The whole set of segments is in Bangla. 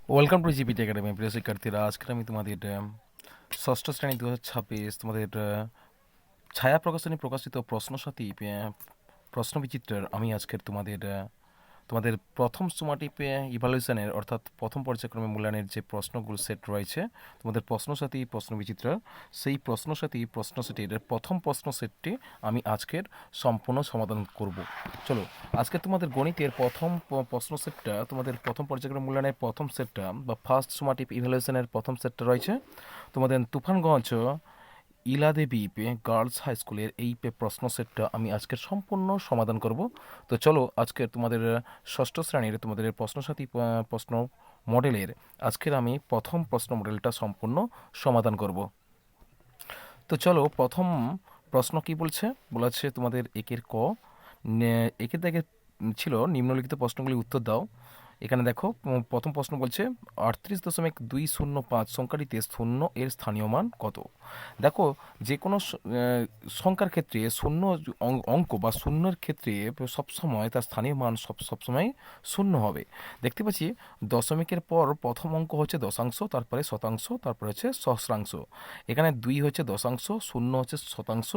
ওয়েলকাম টু জিপিটি একাডেমি প্রিয় শিক্ষার্থীরা। আজকে আমি তোমাদের ষষ্ঠ শ্রেণী 2026 তোমাদের ছায়া প্রকাশনী প্রকাশিত প্রশ্নসাথী প্রশ্নবিচিত্রার আমি আজকের তোমাদের প্রথম সুমাটিপ ইভালুয়েশনের অর্থাৎ প্রথম পর্যায়ক্রমে মূল্যায়নের যে প্রশ্নগুলো সেট রয়েছে তোমাদের প্রশ্নসাথী প্রশ্নবিচিত্র, সেই প্রশ্ন সেটের প্রথম প্রশ্ন সেটটি আমি আজকের সম্পূর্ণ সমাধান করব। চলো, আজকে তোমাদের গণিতের প্রথম প্রশ্ন সেটটা, তোমাদের প্রথম পর্যায়ক্রমে মূল্যায়নের প্রথম সেটটা বা ফার্স্ট সুমাটিপ ইভালুয়েশনের প্রথম সেটটা রয়েছে তোমাদের তুফানগঞ্জ ইলাদেবী গার্লস হাই স্কুলের এই প্রশ্ন সেটটা আমি আজকের সম্পূর্ণ সমাধান করব। তো চলো, আজকের তোমাদের ষষ্ঠ শ্রেণীর তোমাদের প্রশ্নসাথী প্রশ্ন মডেলের আজকের আমি প্রথম প্রশ্ন মডেলটা সম্পূর্ণ সমাধান করব। তো চলো, প্রথম প্রশ্ন কি বলেছে তোমাদের একের ক, একের দাগে ছিল নিম্নলিখিত প্রশ্নগুলি উত্তর দাও। এখানে দেখো, প্রথম প্রশ্ন বলছে 38.205 সংখ্যাটিতে শূন্য এর স্থানীয় মান কত। দেখো, যে কোনো সংখ্যার ক্ষেত্রে শূন্য অঙ্ক বা শূন্যের ক্ষেত্রে সবসময় তার স্থানীয় মান সবসময় শূন্য হবে। দেখতে পাচ্ছি দশমিকের পর প্রথম অঙ্ক হচ্ছে দশাংশ, তারপরে শতাংশ, তারপরে হচ্ছে সহস্রাংশ। এখানে 2 হচ্ছে দশাংশ, শূন্য হচ্ছে শতাংশ,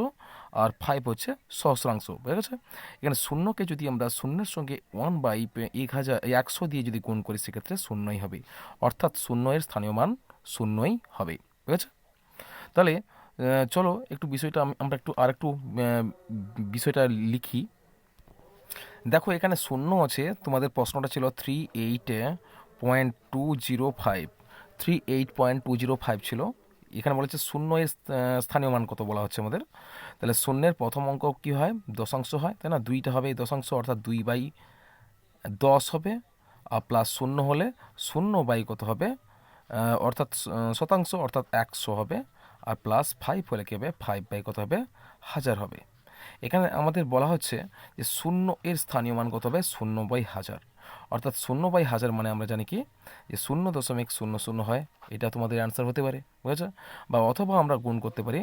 আর 5 হচ্ছে সহস্রাংশ। বুঝা গেছে? এখানে শূন্যকে যদি আমরা শূন্যের সঙ্গে 1/1000 দিয়ে যদি গুণ করি সেক্ষেত্রে শূন্যই হবে, অর্থাৎ শূন্য এর স্থানীয় মান শূন্যই হবে। ঠিক আছে? তাহলে চলো একটু বিষয়টা আমরা আরেকটু বিষয়টা লিখি। দেখো, এখানে শূন্য আছে, তোমাদের প্রশ্নটা ছিল 38.205, 38.205 ছিল। এখানে বলেছে শূন্য এর স্থানীয় মান কত বলা হচ্ছে আমাদের। তাহলে শূন্যের প্রথম অঙ্ক কি হয়? দশাংশ হয়, তাই না? 2টা হবে দশাংশ, অর্থাৎ 2/10 হবে। আর প্লাস শূন্য হলে শূন্য বাই কত হবে, অর্থাৎ শতাংশ, অর্থাৎ 100 হবে। আর প্লাস 5 হলে কী হবে, 5/, কত হবে, 1000 হবে। এখানে আমাদের বলা হচ্ছে যে শূন্য এর স্থানীয় মান কত হবে, 0/1000, অর্থাৎ 0/1000 মানে আমরা জানি কি যে 0.00 হয়। এটা তোমাদের অ্যান্সার হতে পারে, বুঝেছো? বা অথবা আমরা গুণ করতে পারি,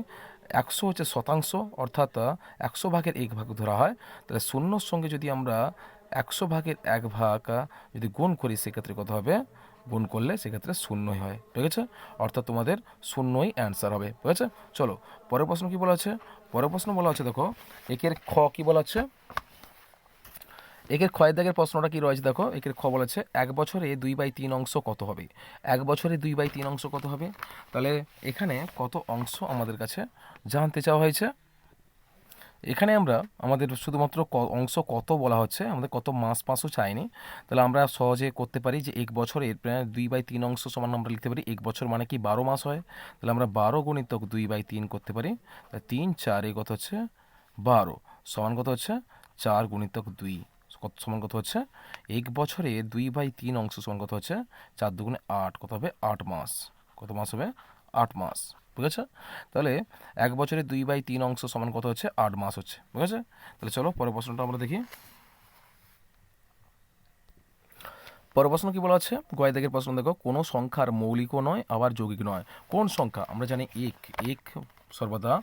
100 হচ্ছে শতাংশ, অর্থাৎ 100/1 ধরা হয়। তাহলে শূন্যর সঙ্গে যদি আমরা 100/1 যদি গুণ করি সেক্ষেত্রে কত হবে, গুণ করলে সেক্ষেত্রে শূন্যই হয়। ঠিক আছে? অর্থাৎ তোমাদের শূন্যই অ্যান্সার হবে। ঠিক আছে? চলো, পরের প্রশ্ন কি বলা আছে। পরের প্রশ্ন বলা আছে, দেখো একের খ কি বলা আছে। একের ক্ষয়ের দাগের প্রশ্নটা কি রয়েছে, দেখো একের খ বলেছে 1 বছরে 2/3 অংশ কত হবে। 1 বছরে 2/3 অংশ কত হবে। তাহলে এখানে কত অংশ আমাদের কাছে জানতে চাওয়া হয়েছে। এখানে আমরা আমাদের শুধুমাত্র অংশ কত বলা হচ্ছে, আমাদের কত মাসও চাইনি। তাহলে আমরা সহজে করতে পারি যে 1 বছরের 2/3 অংশ সমান আমরা লিখতে পারি 1 বছর মানে কি 12 মাস হয়। তাহলে আমরা 12 গুণিতক 2/3 করতে পারি। 3 4 কত হচ্ছে 12, সমান কত হচ্ছে 4 গুণিতক 2, কত সমান কত হচ্ছে 1 বছরে 2/3 অংশ সমান কত হচ্ছে 4 2 8, কত হবে 8 মাস। কত মাস হবে, 8 মাস। ঠিক আছে? তাহলে 1 বছরে 2/3 অংশ সমান কত হচ্ছে 8 মাস হচ্ছে। ঠিক আছে? তাহলে চলো পরের প্রশ্নটা আমরা দেখি। পরের প্রশ্ন কি বলা আছে, গয় দাগের প্রশ্ন দেখো, কোনো সংখ্যার মৌলিকও নয় আবার যৌগিক নয়। কোন সংখ্যা? আমরা জানি এক সর্বদা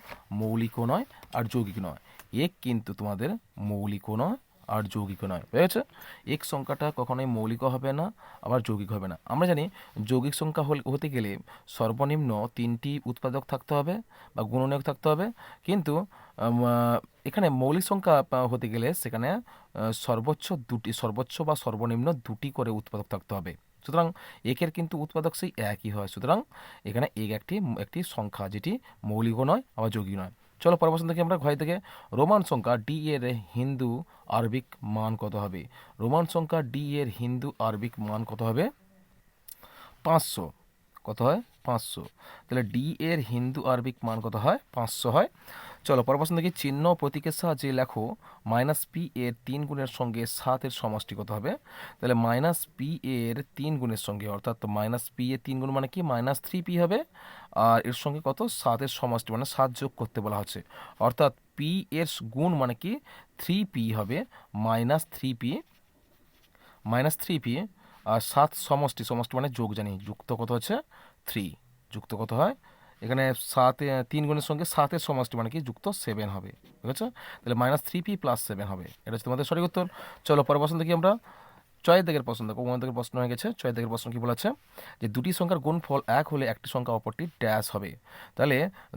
মৌলিকও নয় আর যৌগিক নয়। এক কিন্তু তোমাদের মৌলিকও নয় আর যৌগিক নয়। বুঝেছে? এক সংখ্যাটা কখনোই মৌলিক হবে না, আবার যৌগিক হবে না। আমরা জানি যৌগিক সংখ্যা হতে গেলে সর্বনিম্ন 3টি উৎপাদক থাকতে হবে বা গুণনীয়ক থাকতে হবে। কিন্তু এখানে মৌলিক সংখ্যা হতে গেলে সেখানে সর্বোচ্চ বা সর্বনিম্ন 2টি করে উৎপাদক থাকতে হবে। সুতরাং একের কিন্তু উৎপাদক সেই একই হয়। সুতরাং এখানে এক একটি সংখ্যা যেটি মৌলিকও নয় আবার যৌগিক নয়। চলো পরের প্রশ্ন দেখি আমরা। ঘয় থেকে রোমান সংখ্যা ডি এর হিন্দু আরবিক মান কত হবে। রোমান সংখ্যা ডি এর হিন্দু আরবিক মান কত হবে, 500। কত হয়, 500। তাহলে ডি এর হিন্দু আরবিক মান কত হয়, 500 হয়। চলো পরের প্রশ্ন দেখি। চিহ্ন প্রতীকের সাহায্যে লেখো -p এর 3 গুণের সঙ্গে 7 এর সমষ্টি কত হবে। তাহলে -p এর 3 গুণের সঙ্গে, অর্থাৎ -p এর 3 গুণ মানে কি -3p হবে। আর এর সঙ্গে কত, 7 এর সমষ্টি মানে 7 যোগ করতে বলা হচ্ছে। অর্থাৎ p এর গুণ মানে কি 3p হবে, -3p আর 7 সমষ্টি মানে যোগ, জানি যুক্ত কত হচ্ছে 3, যুক্ত কত হয় এখানে 7 3 গুণের সঙ্গে 7 এর সমষ্টি মানে কি যুক্ত 7 হবে। ঠিক আছে? তাহলে -3p + 7 হবে। এটা হচ্ছে তোমাদের সঠিক উত্তর। চলো পরের প্রশ্ন দেখি আমরা। ছয় দাগের প্রশ্ন দেখো, 1 দাগের প্রশ্ন হয়ে গেছে। 6 দাগের প্রশ্ন কি বলেছে, যে দুটি সংখ্যার গুণফল এক হলে একটি সংখ্যা অপরটি ড্যাশ হবে। তাহলে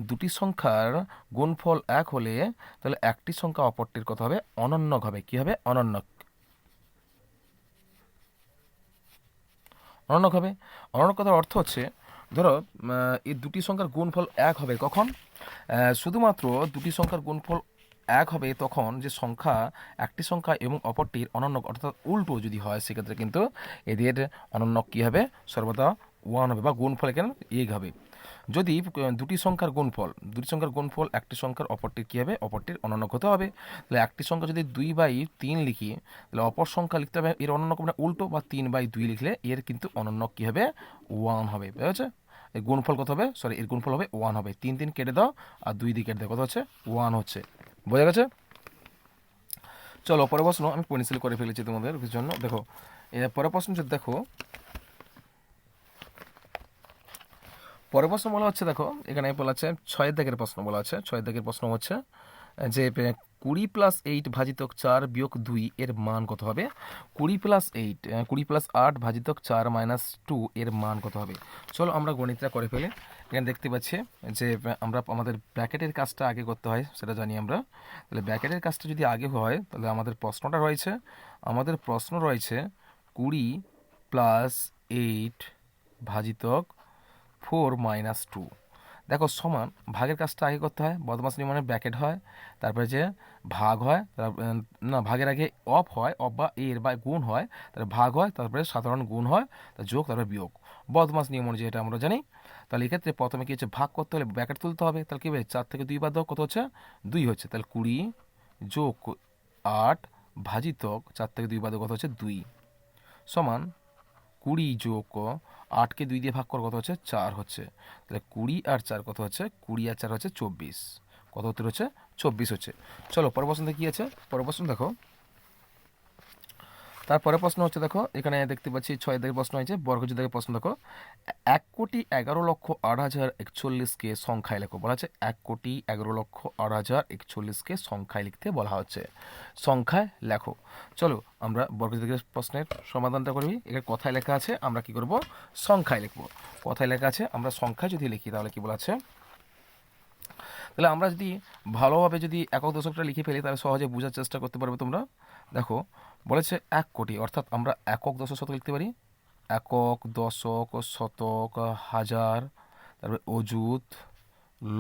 দুটি সংখ্যার গুণফল এক হলে তাহলে একটি সংখ্যা অপরটির কত হবে, অনন্যক হবে। কি হবে, অনন্যক। অনন্যক হবে। অনন্যক কথার অর্থ হচ্ছে, ধরো এই দুটি সংখ্যার গুণফল এক হবে কখন, শুধুমাত্র দুটি সংখ্যার গুণফল এক হবে তখন যে সংখ্যা, একটি সংখ্যা এবং অপরটির অনন্যক অর্থাৎ উল্টো যদি হয়, সেক্ষেত্রে কিন্তু এদের অনন্যক কী হবে, সর্বদা ওয়ান হবে, বা গুণফল এখানে এক হবে। যদি দুটি সংখ্যার গুণফল একটি সংখ্যার অপরটির কী হবে, অপরটির অনন্যক হতে হবে। তাহলে একটি সংখ্যা যদি 2/3 লিখি, তাহলে অপর সংখ্যা লিখতে হবে এর অনন্যক মানে উল্টো, বা 3/2 লিখলে এর কিন্তু অনন্যক কী হবে, ওয়ান হবে। বুঝা যাচ্ছে? এর গুণফল কত হবে, এর গুণফল হবে ওয়ান হবে। 3 কেটে দাও আর 2 দিয়ে কেটে দাও, কত হচ্ছে, ওয়ান হচ্ছে। বোঝা গেছে? চলো পরের প্রশ্ন আমি পেন্সিল করে ফেলেছি তোমাদের জন্য। দেখো পরের প্রশ্ন যদি দেখো, পরের প্রশ্ন বলা হচ্ছে, দেখো এখানে বলা আছে 6 দাগের প্রশ্ন বলা আছে। 6 দাগের প্রশ্ন হচ্ছে যে 20+8 ভাজিতক 4 বিয়োগ 2 এর মান কত হবে। 20+8 ভাজিতক 4 - 2 এর মান কত হবে। চলো আমরা গণিতটা করে ফেলি। এখানে দেখতে পাচ্ছি যে আমরা আমাদের ব্র্যাকেটের কাজটা আগে করতে হয়, সেটা জানি আমরা। তাহলে ব্র্যাকেটের কাজটা যদি আগে হয়, তাহলে আমাদের প্রশ্ন রয়েছে 20+8 ভাজিতক 4 - 2। দেখো সমান, ভাগের কাজটা আগে করতে হয়, বদমাস নিয়মে ব্র্যাকেট হয়, তারপরে যে ভাগ হয়, না ভাগের আগে অফ হয়, অফ বা এর বা গুণ হয়, তারপরে ভাগ হয়, তারপরে সাধারণ গুণ হয়, যোগ, তারপরে বিয়োগ, বদমাস নিয়ম অনুযায়ী এটা আমরা জানি। তাহলে এক্ষেত্রে প্রথমে কি হচ্ছে, ভাগ করতে হলে ব্র্যাকেট তুলতে হবে। তাহলে কি হবে, 4 থেকে 2 বাদ দাও, কত হচ্ছে, 2 হচ্ছে। তাহলে 20+8 ভাজিতক 4 থেকে 2 বাদ দাও, কত হচ্ছে, 2 সমান 20+8কে 2 দিয়ে ভাগ করে কত হচ্ছে, 4 হচ্ছে। তাহলে 20 আর 4 কত হচ্ছে, 20 আর 4 হচ্ছে 24। কত উত্তর হচ্ছে, 24 হচ্ছে। চলো পরের প্রশ্নতে কি আছে, পরের প্রশ্ন দেখো। তারপরে প্রশ্ন হচ্ছে, দেখো এখানে দেখতে পাচ্ছি 6 দাগের প্রশ্ন হয়েছে, বর্গজ দাগের প্রশ্ন দেখো, 1,11,08,041কে সংখ্যায় লেখো বলা হচ্ছে। 1,11,08,041কে সংখ্যায় লিখতে বলা হচ্ছে, সংখ্যায় লেখো। চলো আমরা বর্গজ দাগের প্রশ্নের সমাধানটা করবি। এখানে কথায় লেখা আছে, আমরা কি করব, সংখ্যায় লিখবো। কথায় লেখা আছে, আমরা সংখ্যায় যদি লিখি তাহলে কি বলা আছে, তাহলে আমরা যদি ভালোভাবে যদি একক দশকটা লিখে ফেলি, তাহলে সহজে বোঝার চেষ্টা করতে পারবে তোমরা। দেখো বলেছে 1 কোটি, অর্থাৎ আমরা একক দশক শতক লিখতে পারি, একক দশক শতক হাজার, তারপরে অযুত,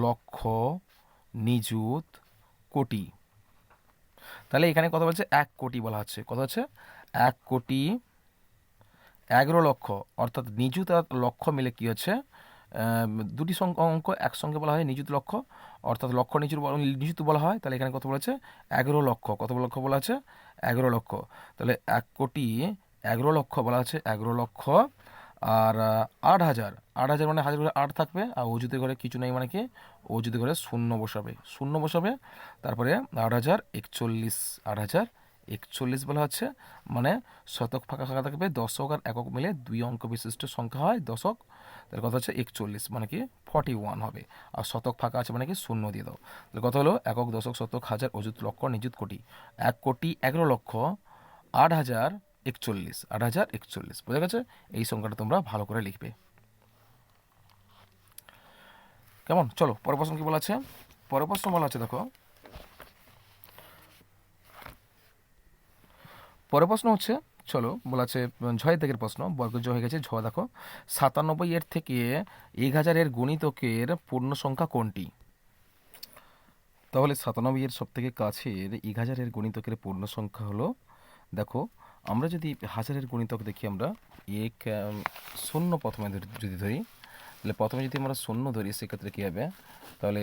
লক্ষ, নিযুত, কোটি। তাহলে এখানে কথা বলছে 1 কোটি বলা হচ্ছে, কথা হচ্ছে 1 কোটি 11 লক্ষ, অর্থাৎ নিযুত আর লক্ষ মিলে কি হচ্ছে, দুটি অঙ্ক একসঙ্গে বলা হয় নিযুত লক্ষ, অর্থাৎ লক্ষ নিযুত বলা হয়। তাহলে এখানে কত বলেছে, 11 লক্ষ। কত লক্ষ বলা আছে, 11 লক্ষ। তাহলে 1 কোটি 11 লক্ষ বলা আছে, 11 লক্ষ। আর 8,000, 8,000 মানে হাজার ঘরে 8 থাকবে, আর অজুতে ঘরে কিছু নেই মানে কি, অজুতে ঘরে শূন্য বসাবে, শূন্য বসাবে। তারপরে 8,041, 8,041 বলা হচ্ছে, মানে শতক ফাঁকা ফাঁকা থাকবে, দশক আর একক মিলে 2 অঙ্ক বিশিষ্ট সংখ্যা হয় দশক। তার কথা হচ্ছে 41 মানে কি 41 হবে। আর শতক ফাঁকা আছে মানে কি শূন্য দিয়ে দাও। তাহলে কথা হলো একক দশক শতক হাজার অযুত লক্ষ নিযুত কোটি, 1 কোটি 11 লক্ষ 8,041, 8,041। বোঝা গেছে? এই সংখ্যাটা তোমরা ভালো করে লিখবে, কেমন? চলো পরের প্রশ্ন কি বলা আছে, পরের প্রশ্ন বলা আছে, দেখো পরের প্রশ্ন হচ্ছে, চলো বলা আছে 6 দাগের প্রশ্ন, বর্গজ হয়ে গেছে 6। দেখো 97 এর থেকে 1,000 এর গুণিতকের পূর্ণ সংখ্যা কোনটি। তাহলে 97 এর সব থেকে কাছের 1,000 এর গুণিতকের পূর্ণ সংখ্যা হলো, দেখো আমরা যদি হাজারের গুণিতক দেখি, আমরা এক শূন্য প্রথমে যদি ধরি, তাহলে প্রথমে যদি আমরা শূন্য ধরি, সেক্ষেত্রে কী হবে, তাহলে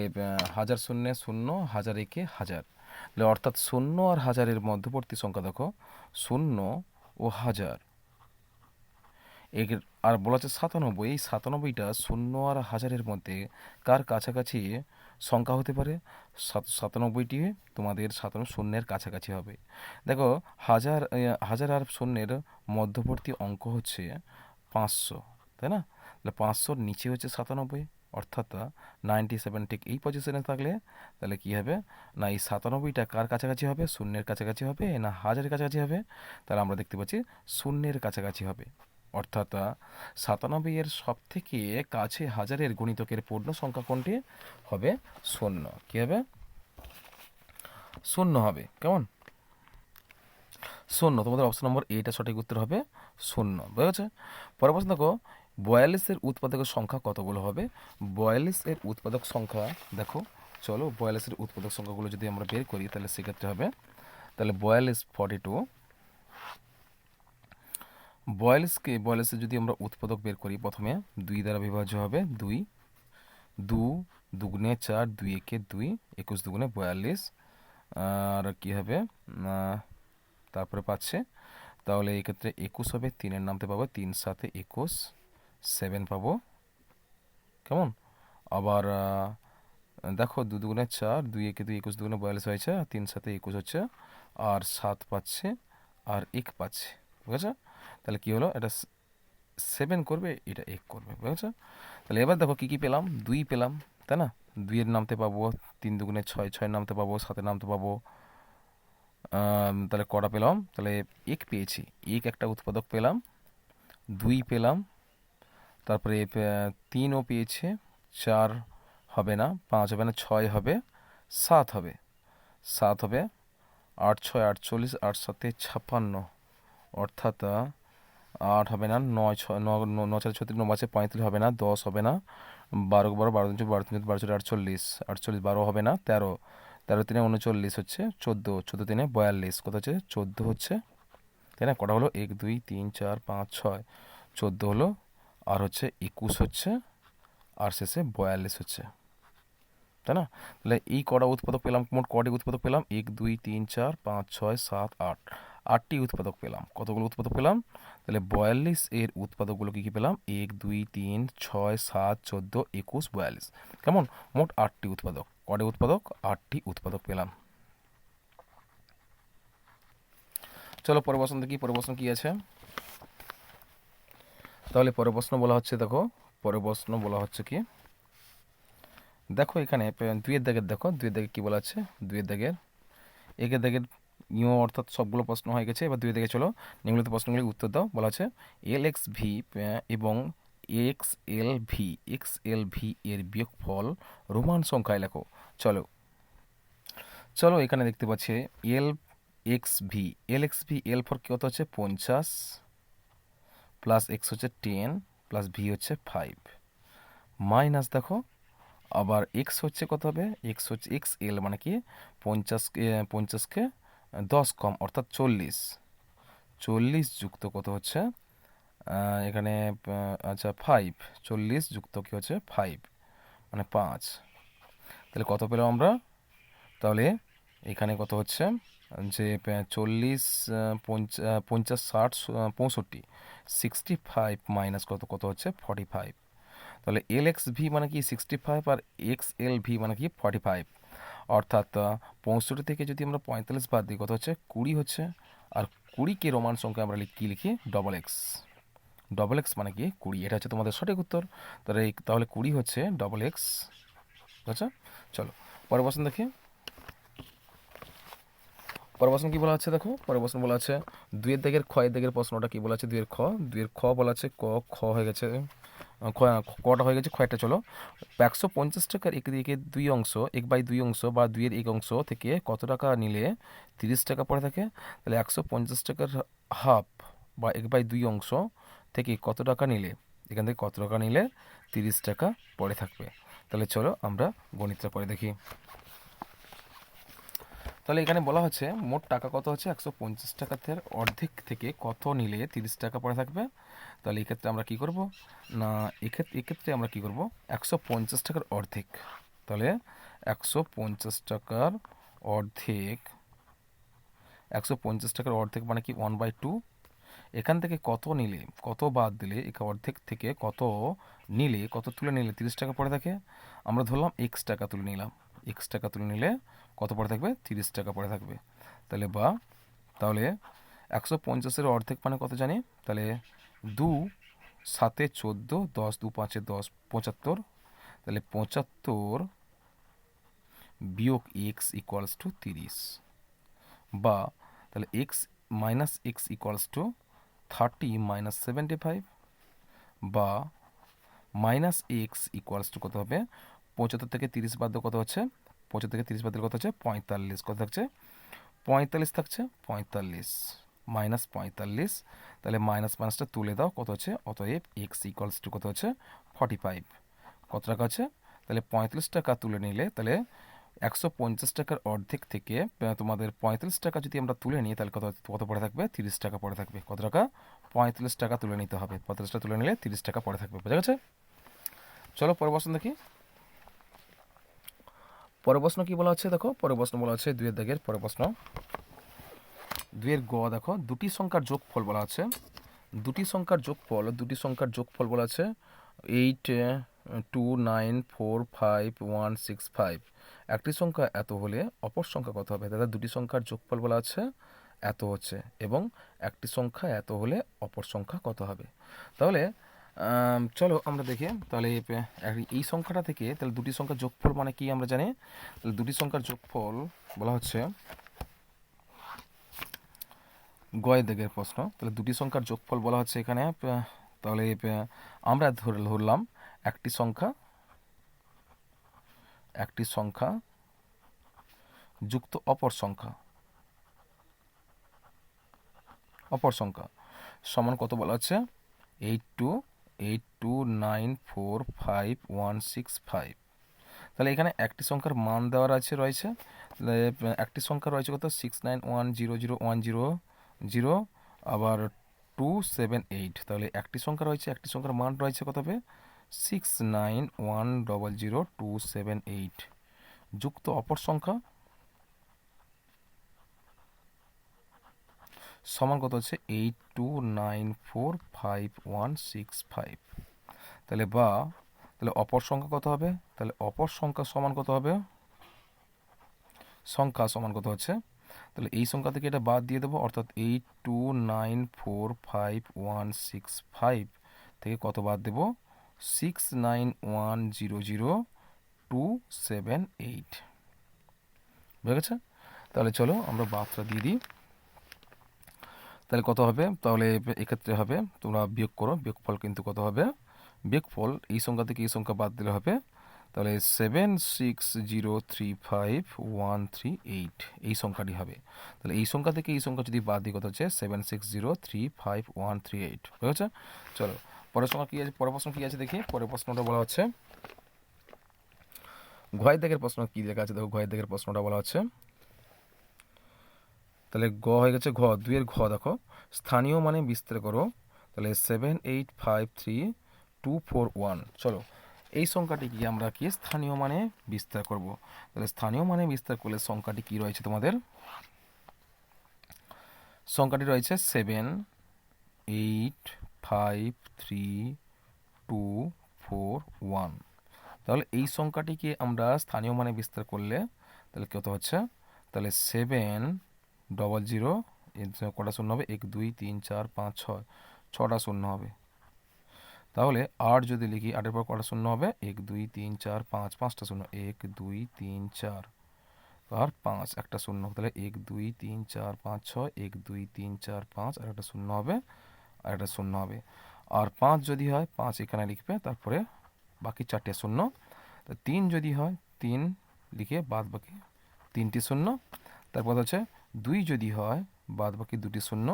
হাজার শূন্যে শূন্য, হাজার একে হাজার, তাহলে অর্থাৎ শূন্য আর হাজারের মধ্যবর্তী সংখ্যা দেখো শূন্য ও হাজার। এর আর বলা হচ্ছে 97, এই 97টা শূন্য আর হাজারের মধ্যে কার কাছাকাছি সংখ্যা হতে পারে, 97টি তোমাদের শূন্যের কাছাকাছি হবে। দেখো হাজার আর শূন্যের মধ্যবর্তী অঙ্ক হচ্ছে 500, তাই না? তাহলে 500-র নিচে হচ্ছে 97, অর্থাৎ 97 ঠিক এই পজিশনে থাকলে তাহলে কি হবে না এই 97টা কার কাছাকাছি হবে, শূন্যের কাছাকাছি হবে না হাজারের কাছাকাছি হবে? তাহলে আমরা দেখতে পাচ্ছি শূন্যের কাছাকাছি হবে। অর্থাৎ 97 এর সব থেকে কাছে হাজারের গুণিতকের পূর্ণ সংখ্যা কোনটি হবে? শূন্য। কি হবে? শূন্য হবে। কেমন? শূন্য। তোমাদের অপশন নম্বর এটা সঠিক উত্তর হবে শূন্য। বুঝেছে? পরের প্রশ্ন দেখো, 42-এর উৎপাদকের সংখ্যা কতগুলো হবে? 42-এর উৎপাদক সংখ্যা দেখো, চলো 42-এর উৎপাদক সংখ্যাগুলো যদি আমরা বের করি তাহলে সেক্ষেত্রে হবে, তাহলে 42 42-এর যদি আমরা উৎপাদক বের করি, প্রথমে 2 দ্বারা বিভাজ্য হবে, 2 2 দুগুণে 4, 2 একে 2, 21 দুগুণে 42, আর কি হবে তারপরে পাচ্ছে, তাহলে এই ক্ষেত্রে 21 হবে, 3-এর নামতে পাবো, 3 সাথে 21, 7 পাবো। কেমন? আবার দেখো 2 দুগুণে 4, 2 একে 2, 21 দুগুণে 42 হয়েছে, 3 সাথে 21 হচ্ছে, আর 7 পাচ্ছে, আর 1 পাচ্ছে। বুঝেছো? তাহলে কি হলো, এটা 7 করবে, এটা 1 করবে। বুঝেছো? তাহলে এবার দেখো কি কি পেলাম, 2 পেলাম, তাই না? 2-এর নামতে পাবো, 3 দুগুণে 6, 6-এর নামতে পাবো, 7-এর নামতে পাবো। তাহলে কটা পেলাম? তাহলে 1 পেয়েছি, 1 একটা উৎপাদক পেলাম, 2 পেলাম, তারপরে 3ও পেয়েছে, 4 হবে না, 5 হবে না, 6 হবে, 7 হবে, 7 হবে, 8 6 48, 8 7 56, অর্থাৎ 8 হবে না, 9 6 9 9 4 36, 9 5 35 হবে না, 10 হবে না, 12 12 12 3 12 3 12 48, 48 12 হবে না, 13 13 3 39 হচ্ছে, 14 14 3 42, কত হচ্ছে? 14 হচ্ছে, তাই না? কটা হলো? 1 2 3 4 5 6, 14 হলো, আর হচ্ছে 21 হচ্ছে, আর শেষে 42 হচ্ছে, তাই না? তাহলে এই কটা উৎপাদক পেলাম, মোট কটি উৎপাদক পেলাম? 1 2 3 4 5 6 7 8, 8টি উৎপাদক পেলাম। কতগুলো উৎপাদক পেলাম? তাহলে 42 এর উৎপাদকগুলো কী কী পেলাম? 1 2 3 6 7 14 21 42। কেমন? মোট 8টি উৎপাদক। কটি উৎপাদক? 8টি উৎপাদক পেলাম। চলো পরের প্রশ্ন দেখি, পরের প্রশ্ন কী আছে। তাহলে পরের প্রশ্ন বলা হচ্ছে, দেখো পরের প্রশ্ন বলা হচ্ছে কি, দেখো এখানে 2-এর দাগের, দেখো 2-এর দাগে কী বলা আছে, 2-এর দাগের, 1-এর দাগের অর্থাৎ সবগুলো প্রশ্ন হয়ে গেছে। এবার 2-এর দাগে চলো নিম্নলিখিত প্রশ্নগুলি উত্তর দাও। বলা আছে LXV এবং XLV এর বিয়োগফল রোমান সংখ্যায় লেখো। চলো চলো এখানে দেখতে পাচ্ছি LXV এল ফর কত হচ্ছে 50, প্লাস এক্স হচ্ছে 10, প্লাস ভি হচ্ছে 5, মাইনাস দেখো আবার এক্স হচ্ছে কত হবে, এক্স হচ্ছে XL মানে কি 50কে 10 কম, অর্থাৎ 40, 40 যুক্ত কত হচ্ছে এখানে আচ্ছা 5, 40 যুক্ত কি হচ্ছে 5 মানে 5। তাহলে কত পেলাম আমরা? তাহলে এখানে কত হচ্ছে যে 40 50 60 65, 65 মাইনাস কত কত হচ্ছে 45। তাহলে LXV মানে কি 65 আর XLV মানে কি 45, অর্থাৎ 65 থেকে যদি আমরা 45 বাদ দিই কত হচ্ছে 20 হচ্ছে, আর 20কে রোমান সংখ্যা আমরা কি লিখি? ডবল এক্স মানে কি 20। এটা হচ্ছে তোমাদের সঠিক উত্তর। তাহলে 20 হচ্ছে ডবল এক্স। আচ্ছা চলো পরের প্রশ্ন দেখি। পরের প্রশ্ন কি বলা আছে, দেখো পরের প্রশ্ন বলা আছে 2-এর দাগের ক্ষয়ের দাগের প্রশ্নটা কি বলা আছে, 2-এর খ বলা আছে, খ হয়ে গেছে, কটা হয়ে গেছে, ক্ষয়টা চলো। 150 টাকার একের 2 অংশ 1/2 অংশ বা 2-এর 1 অংশ থেকে কত টাকা নিলে 30 টাকা পড়ে থাকে? তাহলে 150 টাকার হাফ বা 1/2 অংশ থেকে কত টাকা নিলে, এখান থেকে কত টাকা নিলে 30 টাকা পড়ে থাকবে? তাহলে চলো আমরা গণিতটা করে দেখি। তাহলে এখানে বলা হচ্ছে মোট টাকা কত হচ্ছে 150 টাকার অর্ধেক থেকে কত নিলে 30 টাকা পড়ে থাকবে। তাহলে এক্ষেত্রে আমরা কি করব না, এক্ষেত্রে আমরা কি করব 150 টাকার অর্ধেক, তাহলে 150 টাকার অর্ধেক, 150 টাকার অর্ধেক মানে কি 1/2, এখান থেকে কত নিলে, কত বাদ দিলে, অর্ধেক থেকে কত নিলে, কত তুলে নিলে 30 টাকা পড়ে থাকে, আমরা ধরলাম এক্স টাকা তুলে নিলাম, এক্স টাকা তুলে নিলে কত পড়ে থাকবে 30 টাকা পড়ে থাকবে। তাহলে 150-এর অর্ধেক মানে কত জানি, তাহলে 2 7 14, 10 2 5 10 75, তাহলে 75 বিয়োগ এক্স ইকুয়ালস টু 30, বা তাহলে x minus x equals to 30 minus 75, বা মাইনাস এক্স ইকুয়ালস টু কত হবে, 75 থেকে 30 বাদ কত হচ্ছে, 75 থেকে 30 বাদ কত হচ্ছে 45, কত থাকছে 45 থাকছে, 45 মাইনাস 45, তাহলে মাইনাস মাইনাসটা তুলে দাও, কত হচ্ছে, অতএব এক্স ইকুয়ালস টু কত হচ্ছে 45, কত টাকা আছে, তাহলে 45 টাকা তুলে নিলে তাহলে 150 টাকার অর্ধেক থেকে তোমাদের 45 টাকা যদি আমরা তুলে নিই তাহলে কত কত পড়ে থাকবে, 30 টাকা পড়ে থাকবে, কত টাকা 45 টাকা তুলে নিতে হবে, 45 টাকা তুলে নিলে 30 টাকা পড়ে থাকবে, বোঝা গেছে। চলো পরের প্রশ্ন দেখি। পরের প্রশ্ন কি বলা হচ্ছে দেখো, পরের প্রশ্ন বলা হচ্ছে 2 এর দাগের পরের প্রশ্ন, 2 এর গ দেখো, দুটি সংখ্যার যোগফল বলা আছে, দুটি সংখ্যার যোগফল বলা আছে 82945165, একটি সংখ্যা এত হলে অপর সংখ্যা কত হবে, দাদা দুটি সংখ্যার যোগফল বলা আছে এত হচ্ছে, এবং একটি সংখ্যা এত হলে অপর সংখ্যা কত হবে। তাহলে চলো আমরা দেখি, তাহলে এই সংখ্যাটা থেকে তাহলে দুটি সংখ্যার যোগফল মানে কি আমরা জানি, তাহলে দুটি সংখ্যার যোগফল বলা হচ্ছে, গয়ের দিকের প্রশ্ন, তাহলে দুটি সংখ্যার যোগফল বলা হচ্ছে এখানে, তাহলে আমরা ধরলাম একটি সংখ্যা যুক্ত অপর সংখ্যা সমান কত বলা হচ্ছে 8289455165, তাহলে এখানে একটি সংখ্যার মান দেওয়ার রয়েছে, তাহলে একটি সংখ্যা রয়েছে কত 69100100, আবার 278, তাহলে একটি সংখ্যা রয়েছে, একটি সংখ্যার মান রয়েছে কত হবে 69100278, যুক্ত অপর সংখ্যা সমান কত হচ্ছে 82945165, তাহলে তাহলে অপর সংখ্যা কত হবে, তাহলে অপর সংখ্যা সমান কত হবে, সংখ্যা সমান কত হচ্ছে, তাহলে এই সংখ্যা থেকে এটা বাদ দিয়ে দেবো, অর্থাৎ 82945165 থেকে কত বাদ দেবো 69100278, বুঝে গেছে। তাহলে চলো আমরা বাদটা দিয়ে দিই, তাহলে কত হবে, তাহলে এক্ষেত্রে হবে তোমরা বিয়োগ করো, বিয়োগফল কিন্তু কত হবে, বিয়োগফল এই সংখ্যা থেকে এই সংখ্যা বাদ দিলে হবে, তাহলে 76035138 এই সংখ্যাটি হবে, তাহলে এই সংখ্যা থেকে এই সংখ্যা যদি বাদ দিই কত হচ্ছে 76035138, বুঝেছে। চলো পরের সংখ্যা কি আছে, পরের প্রশ্ন কি আছে দেখি, পরের প্রশ্নটা বলা হচ্ছে ঘয়ের দাগের প্রশ্ন, কি লেখা আছে দেখো, ঘয়ের দাগের প্রশ্নটা বলা হচ্ছে, তাহলে গ হয়ে গেছে ঘ, 2 এর ঘ দেখো, স্থানীয় মানে বিস্তার করো, তাহলে 7853241, চলো এই সংখ্যাটি কি আমরা কি স্থানীয় মানে বিস্তার করব, তাহলে স্থানীয় মানে বিস্তার করলে সংখ্যাটি কি রয়েছে তোমাদের, সংখ্যাটি রয়েছে 7853241, তাহলে এই সংখ্যাটিকে আমরা স্থানীয় মানে বিস্তার করলে তাহলে কত হচ্ছে, তাহলে 700, কটা শূন্য হবে 1 2 3 4 5 6, 6টা শূন্য হবে, তাহলে 8 যদি লিখি 8-এর পর কটা শূন্য হবে 1 2 3 4 5, 5টা শূন্য 1 2 3 4 আর 5, একটা শূন্য, তাহলে 1 2 3 4 5 6, 1 2 3 4 5, আর একটা শূন্য হবে, আর একটা শূন্য হবে, আর 5 যদি হয় 5 এখানে লিখবে, তারপরে বাকি 4টে শূন্য, 3 যদি হয় 3 লিখে বাদ বাকি 3টি শূন্য, তারপর হচ্ছে 2 যদি হয় বাদ বাকি 2টি শূন্য,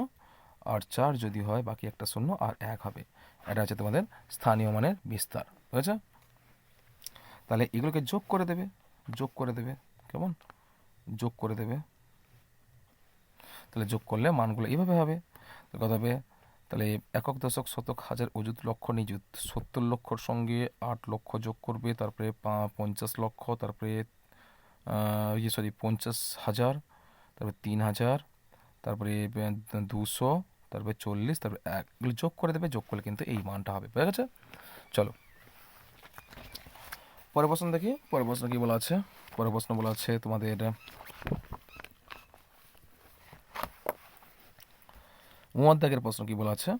আর 4 যদি হয় বাকি একটা শূন্য আর 1 হবে, এটা হচ্ছে তোমাদের স্থানীয় মানের বিস্তার, বুঝেছো। তাহলে এগুলোকে যোগ করে দেবে, কেমন যোগ করে দেবে, তাহলে যোগ করলে মানগুলো এইভাবে হবে, কত হবে, তাহলে একক দশক শতক হাজার অযুত লক্ষ নিযুত, 70 লক্ষর সঙ্গে 8 লক্ষ যোগ করবে, তারপরে 50 লক্ষ, তারপরে 50,000, তারপরে 3,000, তারপরে 200, তারপরে 40, তারপরে 1, এগুলো যোগ করে দেবে, যোগ করলে কিন্তু এই মানটা হবে, বুঝা গেছে। চলো পরের প্রশ্ন দেখি, পরের প্রশ্ন কি বলা আছে, পরের প্রশ্ন বলা আছে তোমাদের দাগের প্রশ্ন কি বলা আছে,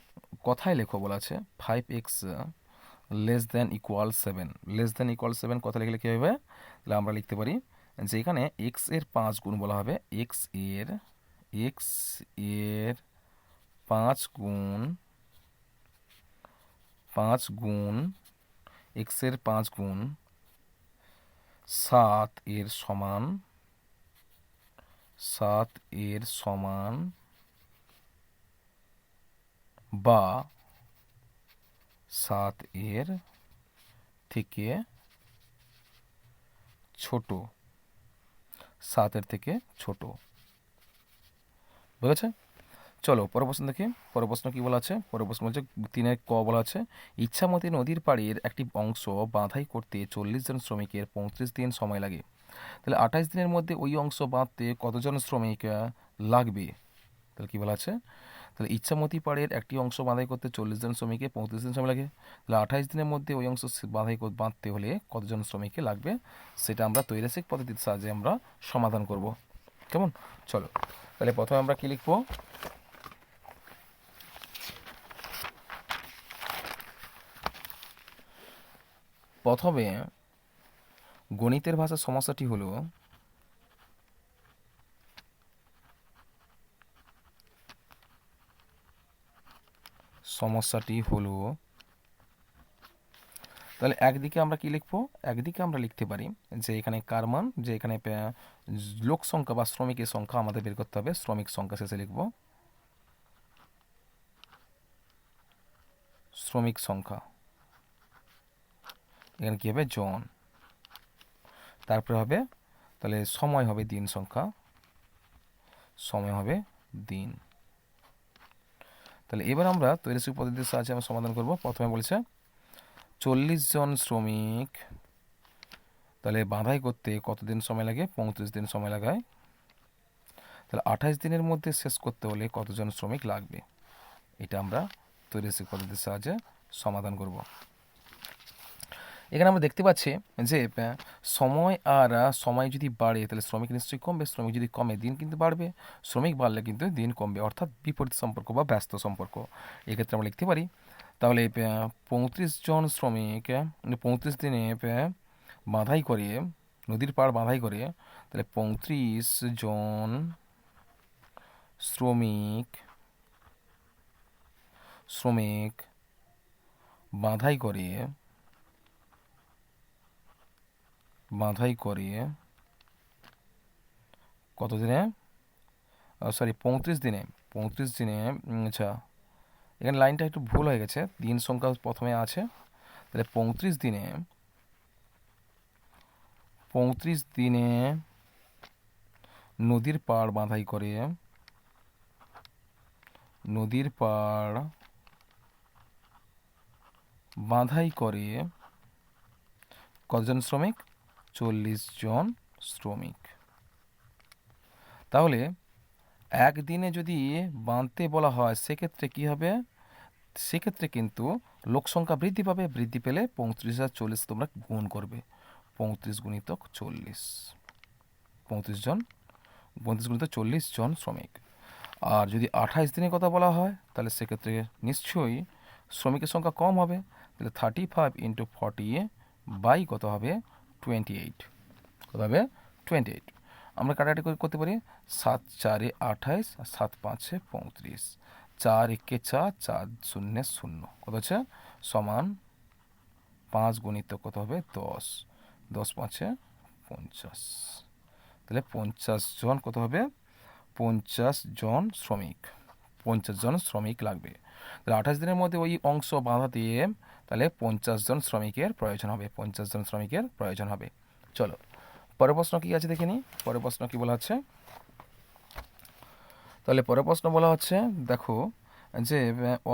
কথায় লেখো বলা আছে 5x less than equal 7, less than equal 7 কথা লিখলে কী হবে, তাহলে আমরা লিখতে পারি যে এখানে এক্স এর 5 গুণ বলা হবে, এক্স এর 5 গুণ, 5 গুণ এক্স এর 5 গুণ 7 এর সমান, 7 এর সমান বা 7 এর থেকে ছোট, 7 এর থেকে ছোট। বুঝেছে? চলো পরের প্রশ্ন দেখি। পরের প্রশ্ন কী বলা আছে? পরের প্রশ্ন বলছে 3 ক বলা আছে, ইচ্ছামতি নদীর পাড়ের একটি অংশ বাঁধাই করতে 40 জন শ্রমিকের 35 দিন সময় লাগে। তাহলে 28 দিনের মধ্যে ওই অংশ বাঁধতে কতজন শ্রমিক লাগবে? তাহলে কী বলা আছে? তাহলে ইচ্ছামতি পাড়ের একটি অংশ বাঁধাই করতে 40 জন শ্রমিকের 35 দিন সময় লাগে। তাহলে 28 দিনের মধ্যে ওই অংশ বাঁধতে হলে কতজন শ্রমিককে লাগবে, সেটা আমরা তৈরাসিক পদ্ধতির সাহায্যে আমরা সমাধান করব। কেমন? চলো তাহলে প্রথমে আমরা কি লিখব? প্রথমে গণিতের ভাষা সমস্যাটি হলো তাহলে একদিকে আমরা কি লিখবো? একদিকে আমরা লিখতে পারি যে এখানে কার মান, যে এখানে লোক সংখ্যা বা শ্রমিকের সংখ্যা আমাদের বের করতে হবে, শ্রমিক সংখ্যা শেষে লিখব শ্রমিক সংখ্যা, এখানে কি হবে জন, তারপরে হবে তাহলে সময় হবে দিন সংখ্যা, সময় হবে দিন। তাহলে এবার আমরা তৈরাসিক পদ্ধতির সাহায্যে আমরা সমাধান করব। প্রথমে বলেছে 40 জন শ্রমিক, তাহলে বাঁধাই করতে কতদিন সময় লাগে? 35 দিন সময় লাগায়। তাহলে 28 দিনের মধ্যে শেষ করতে হলে কতজন শ্রমিক লাগবে, এটা আমরা তৈরাসিক পদ্ধতির সাহায্যে সমাধান করব। এখানে আমরা দেখতে পাচ্ছি যে সময় যদি বাড়ে তাহলে শ্রমিক নিশ্চয়ই কমবে, শ্রমিক যদি কমে দিন কিন্তু বাড়বে, শ্রমিক বাড়লে কিন্তু দিন কমবে, অর্থাৎ বিপরীত সম্পর্ক বা ব্যস্ত সম্পর্ক। এক্ষেত্রে আমরা লিখতে পারি তাহলে 35 জন শ্রমিক 35 দিনে বাঁধাই করে, নদীর পাড় বাঁধাই করে, তাহলে 35 জন শ্রমিক বাঁধাই করে কতদিনে? 35 দিনে, আচ্ছা এখানে লাইনটা একটু ভুল হয়ে গেছে, দিন সংখ্যা প্রথমে আছে। তাহলে 35 দিনে নদীর পাড় বাঁধাই করে কতজন শ্রমিক? 40 জন শ্রমিক। তাহলে একদিনে যদি বাঁধতে বলা হয় সেক্ষেত্রে কি হবে? সেক্ষেত্রে কিন্তু লোক সংখ্যা বৃদ্ধি পাবে, বৃদ্ধি পেলে 35 আর 40 তোমরা গুণ করবে, 35 গুণিতক 40, 35 গুণিতক 40 জন শ্রমিক। আর যদি 28 দিনের কথা বলা হয় তাহলে সেক্ষেত্রে নিশ্চয়ই শ্রমিকের সংখ্যা কম হবে, তাহলে 35 × 40 বাই কত হবে? 28, কত হবে? 28। আমরা কাটাকাটি করতে পারি, 7 4 28 আর 7 5 35, 4 1 4, 4 0 0, কত হচ্ছে? সমান 5 গুণিতক কত হবে? 10, 10 5 50, তাহলে 50 জন কত হবে? 50 জন শ্রমিক লাগবে। তাহলে 28 দিনের মধ্যে ওই অংশ বাঁধা দিয়ে তাহলে 50 জন শ্রমিকের প্রয়োজন হবে। চলো পরের প্রশ্ন কি আছে দেখে নিই। পরের প্রশ্ন কি বলা হচ্ছে? তাহলে পরের প্রশ্ন বলা হচ্ছে, দেখো যে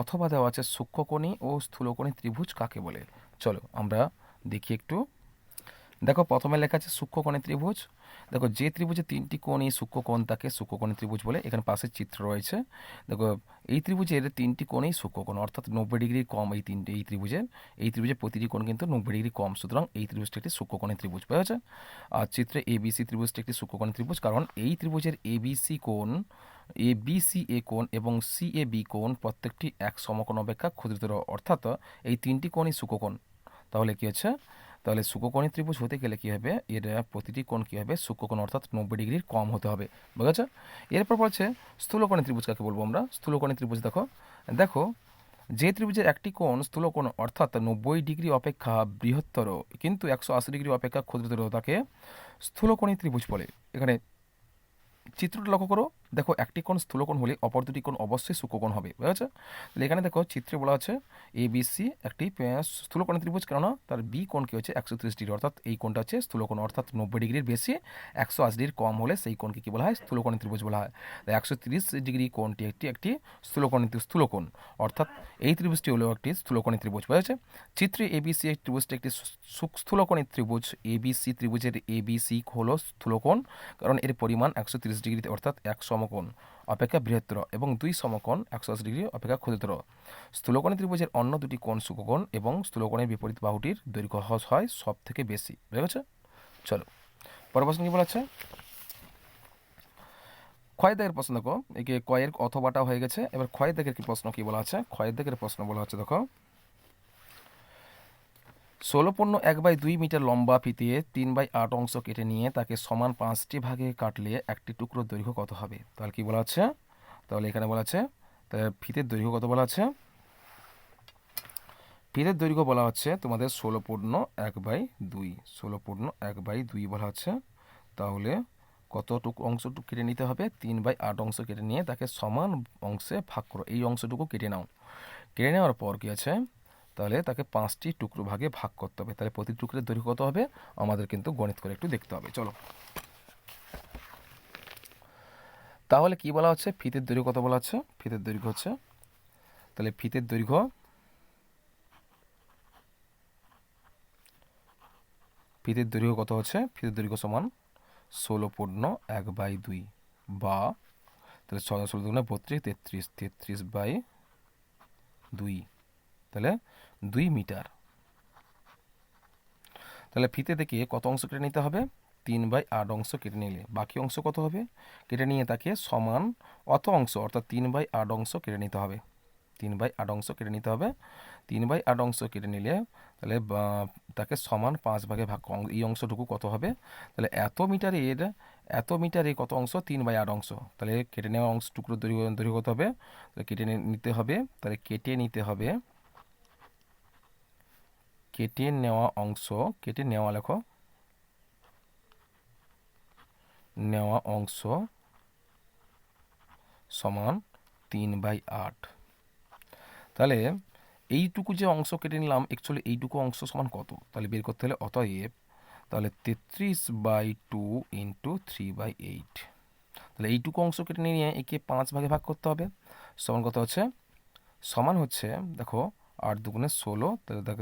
অথবা দেওয়া আছে সূক্ষ্মকোণী ও স্থূলকোণী ত্রিভুজ কাকে বলে। চলো আমরা দেখি একটু। দেখো প্রথমে লেখা আছে সূক্ষ্মকোণী ত্রিভুজ। দেখো যে ত্রিভুজে 3টি কোণই সূক্ষ্মকোণ তাকে সূক্ষ্মকোণী ত্রিভুজ বলে। এখানে পাশে চিত্র রয়েছে। দেখো এই ত্রিভুজের 3টি কোণই সূক্ষ্মকোণ, অর্থাৎ 90 ডিগ্রি কম এই ত্রিভুজের প্রতিটি কোণ কিন্তু 90 ডিগ্রি কম, সুতরাং এই ত্রিভুজটি একটি সূক্ষ্মকোণী ত্রিভুজ, বোঝা যাচ্ছে। আর চিত্রে ABC ত্রিভুজটি একটি সূক্ষ্মকোণী ত্রিভুজ, কারণ এই ত্রিভুজের ABC কোণ এ বি সি এ কোণ এবং সি এ বি কোণ প্রত্যেকটি এক সমকোণ অপেক্ষা ক্ষুদ্রতর, অর্থাৎ এই তিনটি কোণই সূক্ষ্মকোণ। তাহলে কি হচ্ছে, তাহলে সূক্ষ্মকোণী ত্রিভুজ হতে গেলে কী হবে, এর প্রতিটি কোণ কী হবে, সূক্ষ্মকোণ অর্থাৎ 90 ডিগ্রির কম হতে হবে। বুঝেছে? এরপর বলছে স্থূলকোণী ত্রিভুজ কাকে বলবো আমরা। স্থূলকোণী ত্রিভুজ দেখো দেখো যে ত্রিভুজের একটি কোণ স্থূলকোণ অর্থাৎ 90 ডিগ্রি অপেক্ষা বৃহত্তর কিন্তু 180 ডিগ্রি অপেক্ষা ক্ষুদ্রতর তাকে স্থূলকোণী ত্রিভুজ বলে। এখানে চিত্রটা লক্ষ্য করো, দেখো একটি কোণ স্থূলকোণ হলে অপর দুটি কোণ অবশ্যই সূক্ষ্মকোণ হবে। বুঝেছে? তাহলে এখানে দেখো চিত্রে বলা আছে এ বি সি একটি স্থূলকোণী ত্রিভুজ, কেননা তার বি কোণ কি হচ্ছে 130 ডিগ্রি, অর্থাৎ এই কোণটা হচ্ছে স্থূলকোণ, অর্থাৎ 90 ডিগ্রির বেশি 180 ডিগ্রির কম হলে সেই কোণকে কী বলা হয়, স্থূলকোণী ত্রিভুজ বলা হয়। তাই 130 ডিগ্রি কোণটি একটি স্থূলকোণ, অর্থাৎ এই ত্রিভুজটি হলো একটি স্থূলকোণী ত্রিভুজ। বুঝেছে? চিত্রে এবিসি ত্রিভুজটি একটি স্থূলকোণী ত্রিভুজ। এবিসি ত্রিভুজের এবিসি হলো স্থূলকোণ, কারণ এর পরিমাণ 130 ডিগ্রি অর্থাৎ এক সমকোণ অপেক্ষা বৃহত্তর এবং দুই সমকোণ 180 ডিগ্রি অপেক্ষা ক্ষুদ্রতর। স্থূলকোণী ত্রিভুজের অন্য দুটি কোণ সূক্ষ্মকোণ এবং স্থূলকোণের বিপরীত বাহুটির দৈর্ঘ্য হয় সব থেকে বেশি। বুঝা গেছে? চলো পরের প্রশ্ন কি বলা আছে, ক্ষয়ের দাগের প্রশ্ন দেখো, একে কয়ের অথবাটা হয়ে গেছে, এবার ক্ষয়ের দাগের কি প্রশ্ন কি বলা আছে। ক্ষয়ের দাগের প্রশ্ন বলা হচ্ছে দেখো, 16.1/2 মিটার লম্বা ফিতে 3/8 অংশ কেটে নিয়ে তাকে সমান 5টি ভাগে কাটলে একটি টুকরোর দৈর্ঘ্য কত হবে। তাহলে কি বলা আছে, তাহলে এখানে বলা আছে ফিতের দৈর্ঘ্য কত বলা আছে, ফিতের দৈর্ঘ্য বলা হচ্ছে তোমাদের 16.1/2, 16.1/2 বলা হচ্ছে। তাহলে কতটুকু অংশটুকু কেটে নিতে হবে, 3/8 অংশ কেটে নিয়ে তাকে সমান অংশে ভাগ করো। এই অংশটুকু কেটে নাও, কেটে নেওয়ার পর কি আছে, তাহলে তাকে 5টি টুকরো ভাগে ভাগ করতে হবে। তাহলে প্রতি টুকরের দৈর্ঘ্য কত হবে আমাদের কিন্তু গণিত করে একটু দেখতে হবে। চলো তাহলে কি বলা হচ্ছে, ফিতের দৈর্ঘ্য কত বলা হচ্ছে, ফিতের দৈর্ঘ্য হচ্ছে, তাহলে ফিতের দৈর্ঘ্য কত হচ্ছে, ফিতের দৈর্ঘ্য সমান 16.1/2 বা তাহলে 16 33/2, তাহলে 2 মিটার। তাহলে ফিতে থেকে কত অংশ কেটে নিতে হবে, 3/8 অংশ কেটে নিলে বাকি অংশ কত হবে, কেটে নিয়ে তাকে সমান অত অংশ অর্থাৎ 3/8 অংশ কেটে নিতে হবে, 3/8 অংশ কেটে নিতে হবে। 3/8 অংশ কেটে নিলে তাহলে তাকে সমান 5 ভাগে ভাগ, এই অংশটুকু কত হবে, তাহলে এত মিটারে কত অংশ, 3/8 অংশ। তাহলে কেটে নেওয়া অংশ টুকরো দৈর্ঘ্য কত হবে, তাহলে নিতে হবে, তাহলে কেটে নিতে হবে, কেটে নেওয়া অংশ, কেটে নেওয়া লেখো, নেওয়া অংশ সমান 3/8। তাহলে এইটুকু যে অংশ কেটে নিলাম, অ্যাকচুয়ালি এইটুকু অংশ সমান কত, তাহলে বের করতে হলে অতএব তাহলে 33/2 ইন্টু 3/8। তাহলে এইটুকু অংশ কেটে নিয়ে একে 5 ভাগে ভাগ করতে হবে, সমান কত হচ্ছে, সমান হচ্ছে দেখো 8 দুগুণে 16,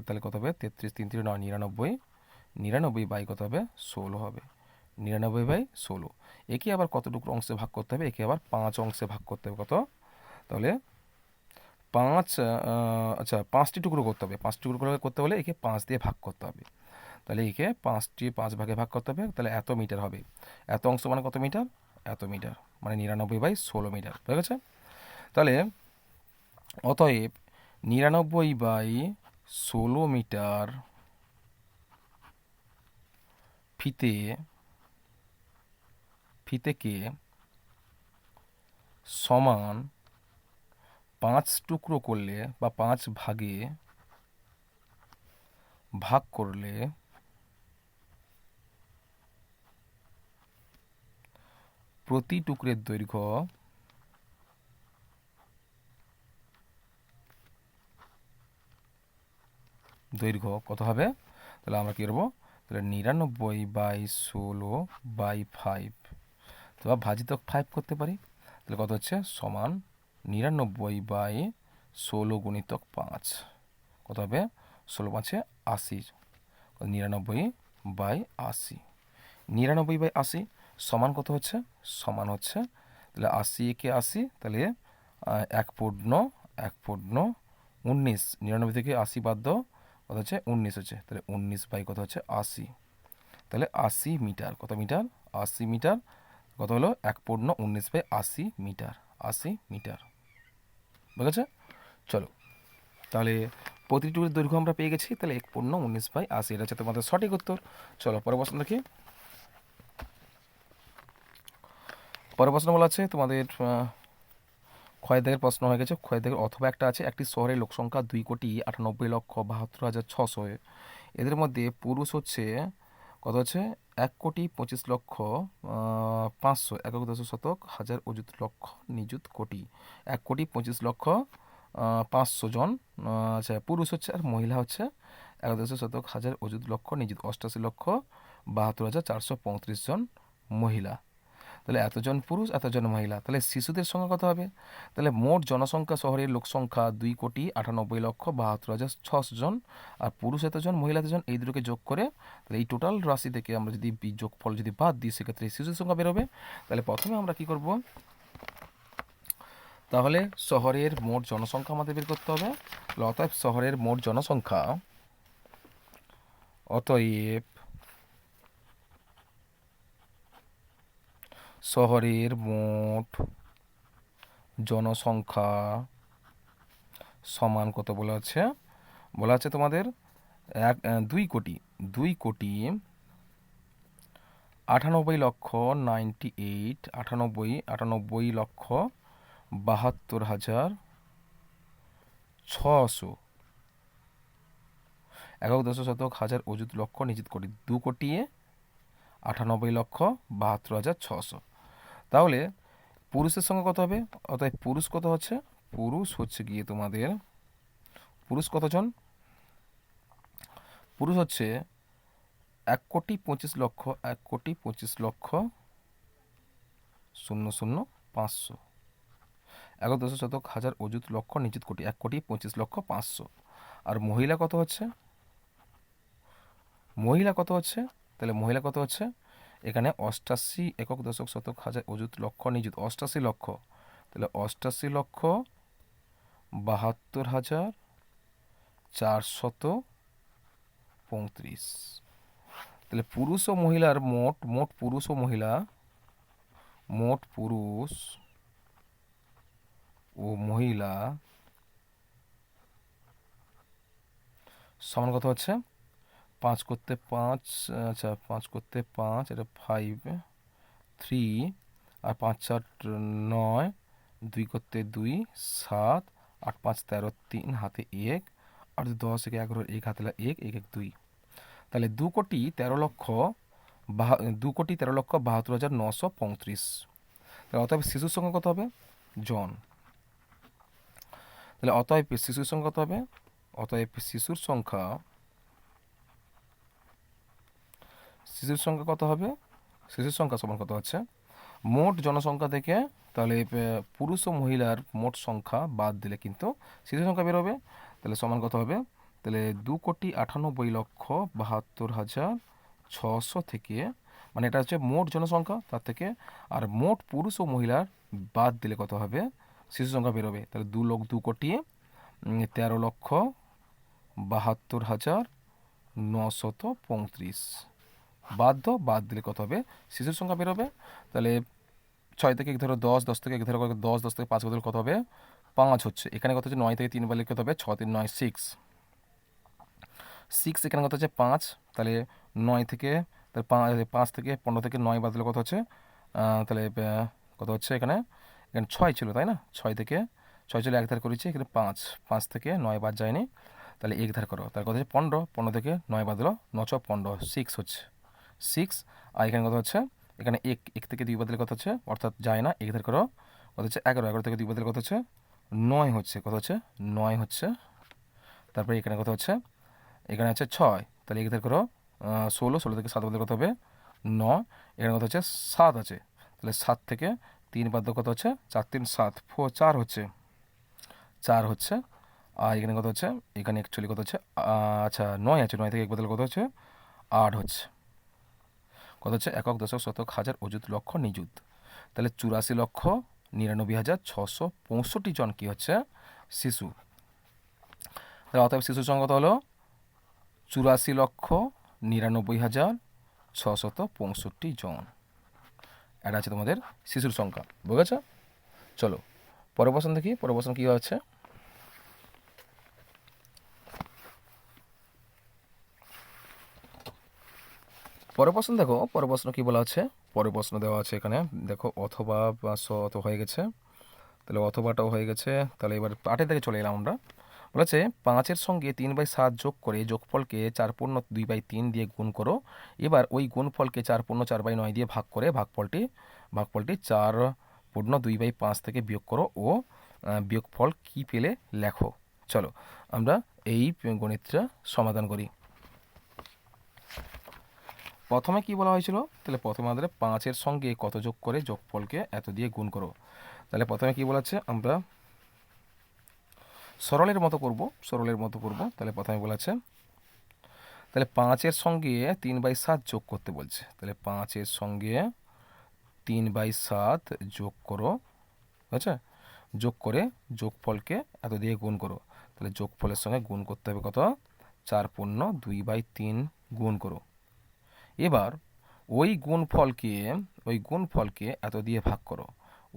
তাহলে কত হবে, 33 3 3 9 99, 99 বাই কত হবে, 16 হবে, 99/16। একে আবার কত টুকরো অংশে ভাগ করতে হবে, একে আবার 5 অংশে ভাগ করতে হবে। কত, তাহলে 5, আচ্ছা 5টি টুকরো করতে হবে, 5টি টুকরো করতে হলে একে 5 দিয়ে ভাগ করতে হবে। তাহলে একে 5 ভাগে ভাগ করতে হবে, তাহলে এত মিটার হবে। এত অংশ মানে কত মিটার, এত মিটার মানে 99/16 মিটার। হয়ে গেছে? তাহলে অতএব 99/16 মিটার ফিতেকে সমান 5 টুকরো করলে বা 5 ভাগে ভাগ করলে প্রতি টুকরের দৈর্ঘ্য কত হবে, তাহলে আমরা কী করবো, তাহলে 99/16/5, তো ভাজিতক 5 করতে পারি। তাহলে কত হচ্ছে, সমান 99/16 গুণিতক 5, কত হবে, 16 5 80, 99/80, 99/80 সমান কত হচ্ছে, সমান হচ্ছে তাহলে 80 একে 80, তাহলে 1/19, 99 থেকে 80 বাদ দাও, কত হচ্ছে 19 হচ্ছে, তাহলে 19 বাই কত হচ্ছে 80, তাহলে 80 মিটার, কত মিটার, 80 মিটার। কত হলো 1/19/80 মিটার, 80 মিটার। বুঝেছে? চলো, তাহলে প্রতিটির দৈর্ঘ্য আমরা পেয়ে গেছি, তাহলে 1/19/80 এটা হচ্ছে তোমাদের সঠিক উত্তর। চলো পরের প্রশ্ন দেখি। পরের প্রশ্ন বলা আছে তোমাদের ক্ষয় দাগের প্রশ্ন হয়ে গেছে। ক্ষয় দাগের অথবা একটা আছে, একটি শহরের লোক সংখ্যা 2,98,72,600। এদের মধ্যে পুরুষ হচ্ছে কত হচ্ছে 1,25,05,500 একক দশক শতক হাজার অযুত লক্ষ নিযুত কোটি, 1,25,05,500 জন আচ্ছা পুরুষ হচ্ছে, আর মহিলা হচ্ছে 1,000,000 হাজার অযুত লক্ষ নিযুত 88,72,435 জন মহিলা। তাহলে এতজন পুরুষ এতজন মহিলা, তাহলে শিশুদের সংখ্যা কত হবে? তাহলে মোট জনসংখ্যা শহরের লোক সংখ্যা 2,98,72,600 জন, আর পুরুষ এতজন মহিলা এতজন, এই দুটোকে যোগ করে তাহলে এই টোটাল রাশি থেকে আমরা যদি যোগফল যদি বাদ দিই সেক্ষেত্রে শিশুর সংখ্যা বেরোবে। তাহলে প্রথমে আমরা কি করব, তাহলে শহরের মোট জনসংখ্যা আমাদের বের করতে হবে। অতএব শহরের মোট জনসংখ্যা, অতএব শহরের মোট জনসংখ্যা সমান কত বলা আছে? বলা আছে তোমাদের 2,98,98,72,600 একক দশক শতক হাজার অযুত লক্ষ নিযুত কোটি, 2,98,72,600। তাহলে পুরুষের সঙ্গে কত হবে? অর্থাৎ পুরুষ কত হচ্ছে? পুরুষ হচ্ছে গিয়ে তোমাদের, পুরুষ কতজন? পুরুষ হচ্ছে 1,25,00,000, 1,25,00,000,000,500 একক দশক শতক হাজার অযুত লক্ষ নিযুত কোটি, 1,25,00,500। আর মহিলা কত হচ্ছে? মহিলা কত হচ্ছে? তাহলে মহিলা কত হচ্ছে? এখানে 88 একক দশক শতক হাজার অযুত লক্ষ নিযুত 88 লক্ষ, তাহলে 88,72,435। তাহলে পুরুষ ও মহিলার মোট পুরুষ ও মহিলা, মোট পুরুষ ও মহিলা সমান কত হচ্ছে? 5 করতে 5, আচ্ছা 5 করতে 5 এটা 5, 3 আর 5 4 9, 2 করতে 2 7, 8 5 13, 3 হাতে 1, আর 10 1 11 1 হাতে 1 1 1 2, তাহলে 2,13,72,935। তাহলে অতএব শিশুর সংখ্যা কত হবে? জন। তাহলে অতএব শিশুর সংখ্যা কত হবে? অতএব শিশুর সংখ্যা কত হবে? শিশুর সংখ্যা সমান কত হচ্ছে? মোট জনসংখ্যা থেকে তাহলে পুরুষ ও মহিলার মোট সংখ্যা বাদ দিলে কিন্তু শিশু সংখ্যা বেরোবে। তাহলে সমান কত হবে? তাহলে 2,98,72,600 থেকে, মানে এটা হচ্ছে মোট জনসংখ্যা, তার থেকে আর মোট পুরুষ ও মহিলার বাদ দিলে কত হবে? শিশু সংখ্যা বেরোবে। তাহলে 2,13,72,935 বাদ দিলে কত হবে? শিশুর সংখ্যা বেরোবে। তাহলে 6 থেকে ধরো 10, 10 থেকে ধরো 10, 10 থেকে 5 বদল কত হবে? 5 হচ্ছে। এখানে কত হচ্ছে? 9 থেকে 3 বদলে কত হবে? 6 3 9 6, 6 এখানে কত হচ্ছে? 5। তাহলে 9 থেকে, তাহলে 5 থেকে 15 থেকে 9 বাদ দিলে কত হচ্ছে? তাহলে কত হচ্ছে? এখানে 6 ছিল তাই না? 6 থেকে 6 ছিল, এক ধার করেছি, এখানে 5 থেকে 9 বাদ যায়নি, তাহলে এক ধার করো, তাহলে কত হচ্ছে? 15 থেকে 9 বাদ দিলো 9 6 15, 6 হচ্ছে 6। আর এখানে কত হচ্ছে? এখানে 1 থেকে 2 বদলে কত হচ্ছে? অর্থাৎ যায় না, এক ধার করো, কত হচ্ছে? 11 থেকে 2 বদলে কত হচ্ছে? 9 হচ্ছে। কত হচ্ছে? 9 হচ্ছে। তারপরে এখানে কত হচ্ছে? এখানে হচ্ছে 6, তাহলে এক ধার করো, 16 থেকে 7 বদলে কত হবে? 9। এখানে কত হচ্ছে? 7 আছে, তাহলে 7 থেকে 3 বাদ কত হচ্ছে? 4 3 7, 4 হচ্ছে, 4 হচ্ছে। আর এখানে কত হচ্ছে? এখানে অ্যাকচুয়ালি কত হচ্ছে? আচ্ছা 9 আছে, 9 থেকে 1 বদলে কত হচ্ছে? 8 হচ্ছে। কত হচ্ছে? একক দশক শতক হাজার অযুত লক্ষ নিযুত। তাহলে 84,99,665 জন কি হচ্ছে? শিশু। তাহলে অতএব শিশুর সংখ্যা কত হলো? 84,99,665 জন। এটা আছে তোমাদের শিশুর সংখ্যা, বুঝেছ? চলো পরের প্রশ্ন দেখি, পরের প্রশ্ন কী হচ্ছে। পরের প্রশ্ন দেখো, পরের প্রশ্ন কী বলা আছে। পরের প্রশ্ন দেওয়া আছে এখানে, দেখো অথবা বা স অত হয়ে গেছে, তাহলে অথবাটাও হয়ে গেছে। তাহলে এবার 8 থেকে চলে এলাম আমরা। বলেছে 5-এর সঙ্গে 3/7 যোগ করে যোগফলকে 4/2/3 দিয়ে গুণ করো। এবার ওই গুণফলকে 4/4/9 দিয়ে ভাগ করে ভাগফলটি 4/2/5 থেকে বিয়োগ করো ও বিয়োগফল কী পেলে লেখো। চলো আমরা এই গণিতটা সমাধান করি। প্রথমে কি বলা হয়েছিল, তাহলে প্রথমে আমাদের 5-এর সঙ্গে কত যোগ করে যোগফলকে এত দিয়ে গুণ করো। তাহলে প্রথমে কি বলা আছে, আমরা সরলের মতো করব। তাহলে প্রথমে বলা আছে, তাহলে 5-এর সঙ্গে 3/7 যোগ করতে বলছে। তাহলে 5-এর সঙ্গে 3/7 যোগ করো, আচ্ছা, যোগ করে যোগফলকে এত দিয়ে গুণ করো। তাহলে যোগফলের সঙ্গে গুণ করতে হবে কত, 4/2/3 গুণ করো। এবার ওই গুণফলকে এত দিয়ে ভাগ করো।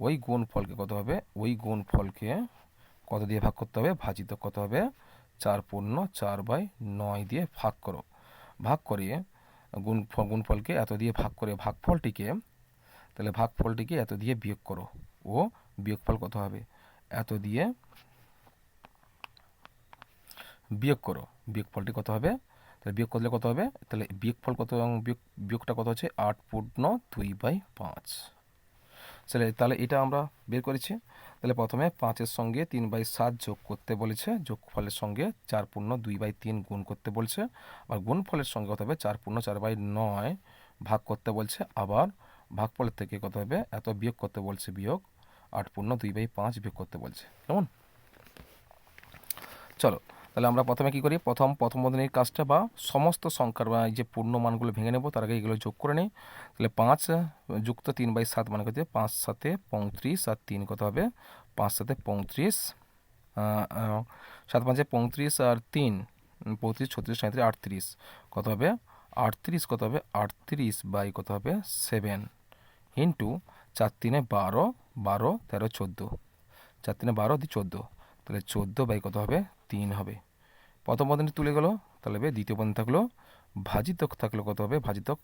ওই গুণফলকে কত হবে, ওই গুণফলকে কত দিয়ে ভাগ করতে হবে, ভাজিত কত হবে, 4/4/9 দিয়ে ভাগ করো। ভাগ করিয়ে গুণফলকে এত দিয়ে ভাগ করে ভাগফলটিকে এত দিয়ে বিয়োগ করো ও বিয়োগফল কত হবে, এত দিয়ে বিয়োগ করো। বিয়োগফলটি কত হবে, তাহলে বিয়োগ করলে কত হবে, তাহলে বিয়োগফল কত, বিয়োগটা কত হচ্ছে 8/2/5। তাহলে এটা আমরা বের করেছি। তাহলে প্রথমে 5-এর সঙ্গে 3/7 যোগ করতে বলেছে, যোগফলের সঙ্গে 4/2/3 গুণ করতে বলছে, আবার গুণফলের সঙ্গে কত হবে 4/4/9 ভাগ করতে বলছে, আবার ভাগফলের থেকে কত হবে এত বিয়োগ করতে বলছে, বিয়োগ 8/2/5 বিয়োগ করতে বলছে। কেমন? চলো তাহলে আমরা প্রথমে কি করি, প্রথম বন্ধনীর কাজটা বা সমস্ত সংখ্যার বা এই যে পূর্ণ মানগুলো ভেঙে নেব, তার আগে এগুলো যোগ করে নিই। তাহলে 5 যুক্ত 3/7 মানে কত, 5 7 35 আর 3 কত হবে, 5 7 35, 7 5 35 আর 3 35 36 37 38 কত হবে, 38 কত হবে, 38 বাই কত হবে 7 ইন্টু 4 3 12 12 13 14, 4 3 12 14, তাহলে 14 বাই কত হবে 3 হবে। প্রথম বন্ধনী তুলে গেল, তাহলে দ্বিতীয় বন্ধনী থাকলো, ভাজিতক থাকলো কত হবে, ভাজিতক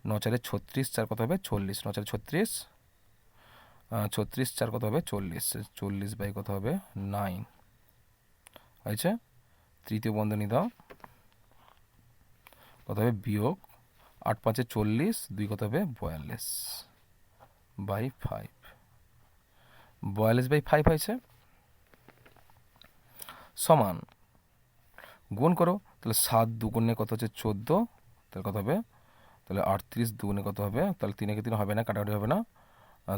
9 4 36 4 কত হবে 40, 9 4 36, 36 4 কত হবে 40, 40 বাই কত হবে 9 হয়েছে। তৃতীয় বন্ধনী দাও, কত হবে বিয়োগ 8 5 40, 2 কত হবে 42 বাই 5, 42 বাই 5 হয়েছে। সমান গুণ করো, তাহলে 7 2 কত হচ্ছে 14, তাহলে কত হবে, তাহলে 38 2 কত হবে, তাহলে 3 3 হবে না, কাটাকাটি হবে না,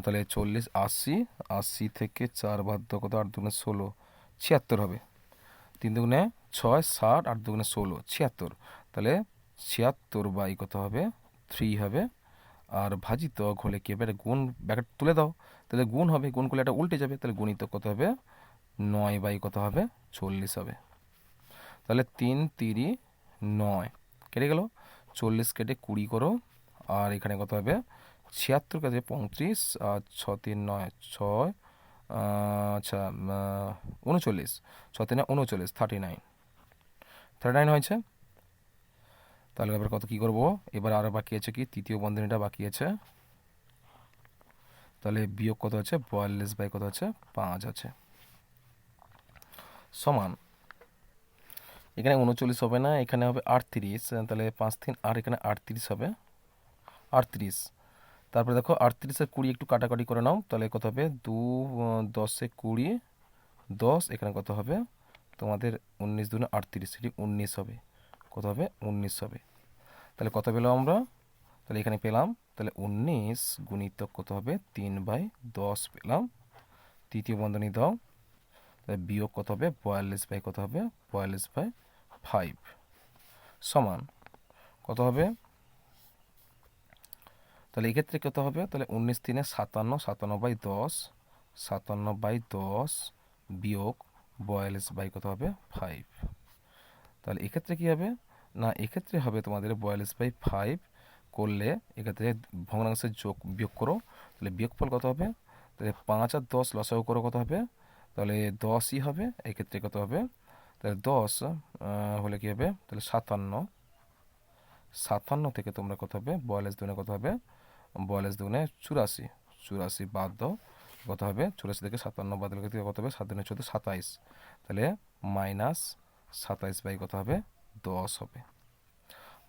তাহলে 40 80, 80 থেকে 4 বাদ দাও কত, 8 2 16 76 হবে। 3 2 6 60, 8 2 16 76, তাহলে 76 বাই কত হবে 3 হবে। আর ভাজিত হলে কি হবে, গুণ ব্যাকেট তুলে দাও, তাহলে গুণ হবে, গুণ করলে এটা উল্টে যাবে, তাহলে গুণিত কত হবে 9 বাই কত হবে 40 হবে। তাহলে 3 3 9 কেটে গেল, 40 কেটে 20 করো, আর এখানে কত হবে 76 কাছে 35 আর 6 3 9 6, আচ্ছা 39, 6 3 39 39 হয়েছে। তাহলে এবার কত কী করবো, এবার আরও বাকি আছে কি, তৃতীয় বন্ধনীটা বাকি আছে, তাহলে বিয়োগ কত আছে 42 বাই কত আছে 5 আছে, সমান এখানে 39 হবে না, এখানে হবে 38, তাহলে 5 3 আর এখানে 38 হবে 38। তারপরে দেখো 38 আর 20 একটু কাটাকাটি করে নাও, তাহলে কত হবে 2 10 20 10, এখানে কত হবে তোমাদের 19 2 38, সেটি 19 হবে, কত হবে 19 হবে। তাহলে কত পেলাম আমরা, তাহলে এখানে পেলাম, তাহলে 19 গুণিতক কত হবে 3/10 পেলাম। তৃতীয় বন্ধনী দাও, তাহলে বিয়োগ কত হবে 42 বাই কত হবে 42 বাই 5 সমান কত হবে, তাহলে এক্ষেত্রে কত হবে, তাহলে 19 3 57, 57/10, 57/10 বিয়োগ 42 বাই কত হবে 5। তাহলে এক্ষেত্রে কী হবে না, এক্ষেত্রে হবে তোমাদের 42/5 করলে এক্ষেত্রে ভগ্নাংশের যোগ বিয়োগ করো, তাহলে বিয়োগফল কত হবে? তাহলে 5 আর 10 লসাগু করে কত হবে? তাহলে 10ই হবে। এক্ষেত্রে কত হবে? তাহলে 10 হলে কী হবে? তাহলে 57। 57 থেকে তোমরা কত হবে? 42 দুগুণে কত হবে? 42 দুগুণে 84। 84 বাদ দাও, কত হবে? 84 থেকে 57 বাদ দিলে কত হবে? 7 দুগুণে 14, 27। তাহলে -27 কত হবে? 10 হবে।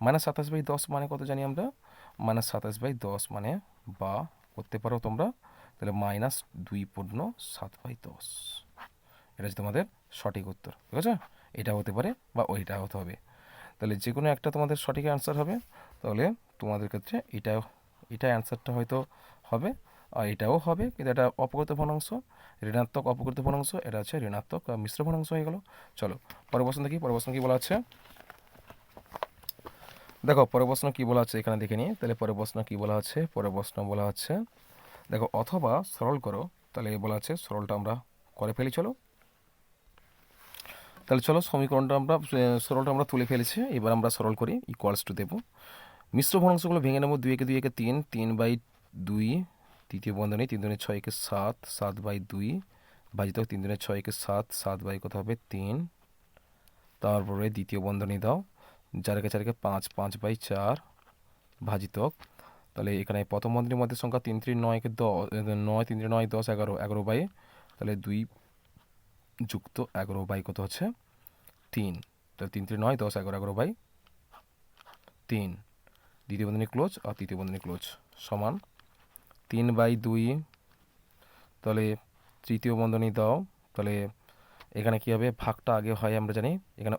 -27/10 মানে কত জানি আমরা? -27/10 মানে বা করতে পারো তোমরা, তাহলে -2/7/10। এটা হচ্ছে তোমাদের সঠিক উত্তর, ঠিক আছে? এটা হতে পারে বা ওইটা হতে হবে। তাহলে যে কোনো একটা তোমাদের সঠিক অ্যান্সার হবে। তাহলে তোমাদের ক্ষেত্রে এটা অ্যান্সারটা হয়তো হবে, আর এটাও হবে, কিন্তু এটা অপকৃত ভগ্নাংশ, ঋণাত্মক অপকৃত ভগ্নাংশ, এটা হচ্ছে ঋণাত্মক মিশ্র ভগ্নাংশ হয়ে গেল। চলো পরের প্রশ্ন দেখি। পরের প্রশ্ন কী বলা আছে? দেখো পরের প্রশ্ন কী বলা আছে এখানে দেখে নিই। তাহলে পরের প্রশ্ন কী বলা আছে? পরের প্রশ্ন বলা আছে, দেখো অথবা সরল করো। তাহলে বলা আছে সরলটা আমরা করে ফেলি। চলো তাহলে চলো সরলটা আমরা তুলে ফেলেছি। এবার আমরা সরল করি। ইকুয়ালস টু দেবো, মিশ্র ভগ্নাংশগুলো ভেঙে নেবো। 2 একে 2 একে 3, 3/2, তৃতীয় বন্ধনী 3 দুগুণে 6 একে 7, 7/2 ভাজিত 3 দুগুণে 6 একে 7, 7 কত হবে? 3। তারপরে দ্বিতীয় বন্ধনী দাও, 4 একে 4 একে 5, 5/4 ভাজিতক, তাহলে এখানে প্রথম বন্ধনীর মধ্যে সংখ্যা 3 3 9 একে 10, 9 3 3 9 10 11, 11 তাহলে 2 যুক্ত 11 কত হচ্ছে? 3। তাহলে 3 3 9 10 11, 11/3। দ্বিতীয় বন্ধনী ক্লোজ আর তৃতীয় বন্ধনী ক্লোজ সমান 3/2। তাহলে তৃতীয় বন্ধনী দাও, তাহলে এখানে কী হবে? ভাগটা আগে হয়, আমরা জানি এখানে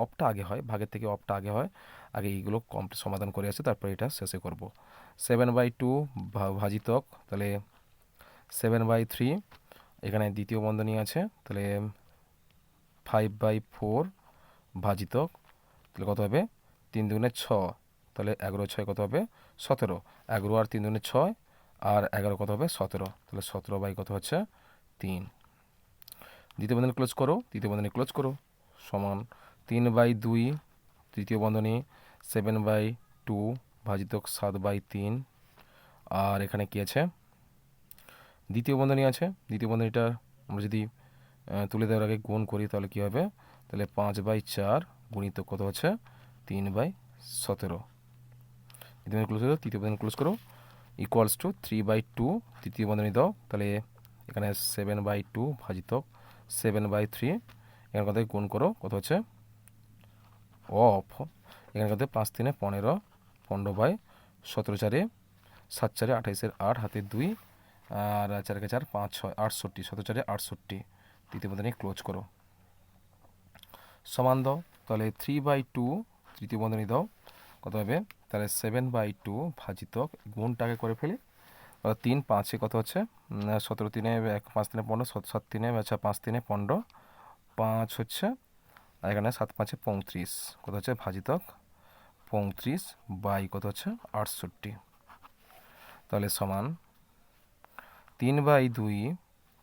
অফটা আগে হয়, ভাগের থেকে অফটা আগে হয়। আগে এইগুলো কমপ্লিট সমাধান করে আসে, তারপরে এটা শেষে করব। 7/2 ভাজিতক, তাহলে 7/3। এখানে দ্বিতীয় বন্ধনী আছে, তাহলে 5/4 ভাজিতক, তাহলে কত হবে? 3 দুগুণে 6, তাহলে 11 6 কত হবে? 17। 11 আর 3 দুগুণে 6, আর 11 কত হবে? 17। তাহলে 17 কত হচ্ছে? 3। দ্বিতীয় বন্ধনী ক্লোজ করো, তৃতীয় বন্ধনী ক্লোজ করো সমান 3/2, তৃতীয় বন্ধনী 7/2 ভাজিতক 7/3। আর এখানে কি আছে? দ্বিতীয় বন্ধনী আছে। দ্বিতীয় বন্ধনীটা আমরা যদি তুলে দেওয়ার আগে গুণ করি তাহলে কি হবে? তাহলে 5/4 গুণিত কত হচ্ছে? 3/17। দ্বিতীয় বন্ধনী ক্লোজ করো, তৃতীয় বন্ধনী ক্লোজ করো, ইকুয়ালস টু 3/2, তৃতীয় বন্ধনী দাও, তাহলে এখানে 7/2 ভাজিতক 7/3, এখানে কত গুণ করো, কত হচ্ছে? অফ, এখানে কত? 5 3 15, 15/17 4 7 4 28, 8 হাতে 2, আর 4 4 5 6 68, 17 4 68। তৃতীয় বন্ধনী ক্লোজ করো সমান দাও, তাহলে 3/2 তৃতীয় বন্ধনী দাও, কত হবে? তাহলে 7/2 ভাজিতক গুণটাকে করে ফেলি, 3 5 কত হচ্ছে? 17 3 5 3 15, 7 3 আচ্ছা 5 3 15, 5 হচ্ছে, আর এখানে 7 5 35 কত হচ্ছে? ভাজিতক 35 কত হচ্ছে? 68। তাহলে সমান 3/2,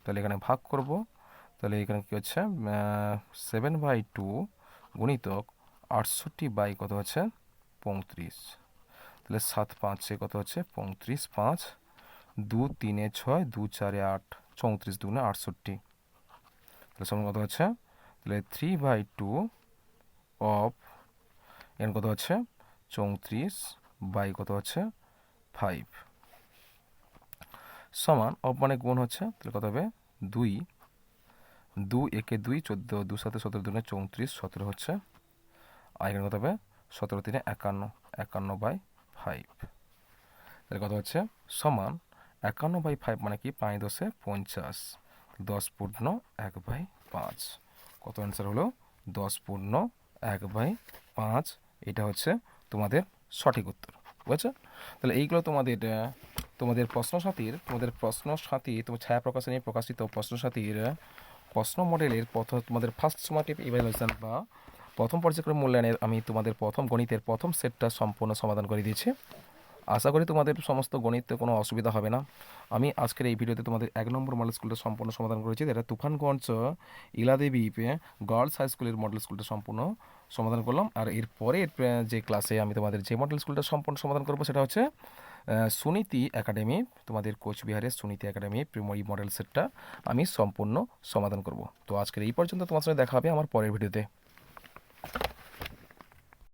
তাহলে এখানে ভাগ করব, তাহলে এখানে কী হচ্ছে? 7/2 গুণিতক 68 কত হচ্ছে? 35। তাহলে 7 5 কত হচ্ছে? 35, 5 2 3 6 2 4 8, 34 দুগুণে 68। তাহলে সমান কত হচ্ছে? তাহলে 3/2 অফ, এখানে কত হচ্ছে? 34 কত হচ্ছে? 5 সমান অফ মানে গুণ হচ্ছে, তাহলে কত হবে? 2 2 একে 2 14, 2 7 17 দুগুণে 34, 17 হচ্ছে, আর এখানে কত হবে? 17 3 51, 51/5। তাহলে কত হচ্ছে? সমান 51/5 মানে কি? 5 10 50, 10 পূর্ণ 1/5। কত অ্যান্সার হলো? 10 পূর্ণ 1/5। এটা হচ্ছে তোমাদের সঠিক উত্তর, বুঝেছো? তাহলে এইগুলো তোমাদের প্রশ্নসাথী তোমার ছায়া প্রকাশনী প্রকাশিত প্রশ্নসাথীর প্রশ্ন মডেলের তোমাদের ফার্স্ট সমাটিভ ইভ্যালুয়েশন বা প্রথম পর্যায়ক্রম মূল্যায়নের আমি তোমাদের প্রথম গণিতের প্রথম সেটটা সম্পূর্ণ সমাধান করে দিয়েছি। আশা করি তোমাদের সমস্ত গণিতে কোনো অসুবিধা হবে না। আমি আজকের এই ভিডিওতে তোমাদের 1 নম্বর মডেল স্কুলটা সম্পূর্ণ সমাধান করেছি। এটা তুফানগঞ্জ ইলাদেবী গার্লস হাই স্কুলের মডেল স্কুলটা সম্পূর্ণ সমাধান করলাম। আর এরপরে যে ক্লাসে আমি তোমাদের যে মডেল স্কুলটা সম্পূর্ণ সমাধান করবো সেটা হচ্ছে সুনীতি একাডেমি, তোমাদের কোচবিহারের সুনীতি একাডেমি প্রিমারি মডেল সেটটা আমি সম্পূর্ণ সমাধান করব। তো আজকের এই পর্যন্ত, তোমার সাথে দেখা হবে আমার পরের ভিডিওতে।